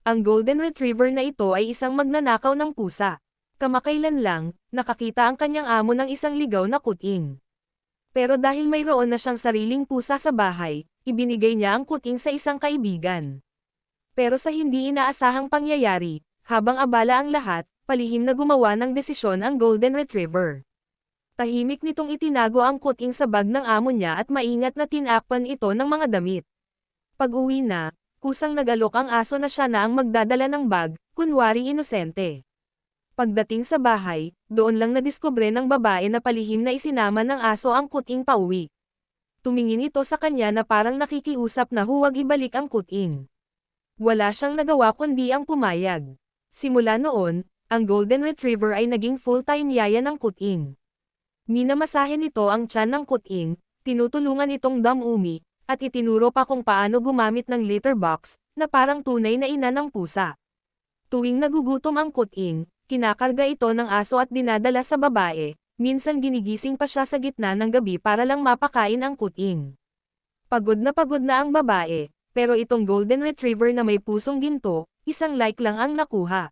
Ang Golden Retriever na ito ay isang magnanakaw ng pusa. Kamakailan lang, nakakita ang kanyang amo ng isang ligaw na kuting. Pero dahil mayroon na siyang sariling pusa sa bahay, ibinigay niya ang kuting sa isang kaibigan. Pero sa hindi inaasahang pangyayari, habang abala ang lahat, palihim na gumawa ng desisyon ang Golden Retriever. Tahimik nitong itinago ang kuting sa bag ng amo niya at maingat na tinakpan ito ng mga damit. Pag-uwi na, kusang nag-alok ang aso na siya na ang magdadala ng bag, kunwari inosente. Pagdating sa bahay, doon lang nadiskubre ng babae na palihim na isinama ng aso ang kuting pauwi. Tumingin ito sa kanya na parang nakikiusap na huwag ibalik ang kuting. Wala siyang nagawa kundi ang pumayag. Simula noon, ang Golden Retriever ay naging full-time yaya ng kuting. Minamasahe nito ang tiyan ng kuting, tinutulungan itong dumumi, at itinuro pa kung paano gumamit ng litter box, na parang tunay na ina ng pusa. Tuwing nagugutom ang kuting, kinakarga ito ng aso at dinadala sa babae, minsan ginigising pa siya sa gitna ng gabi para lang mapakain ang kuting. Pagod na ang babae, pero itong Golden Retriever na may pusong ginto, isang like lang ang nakuha.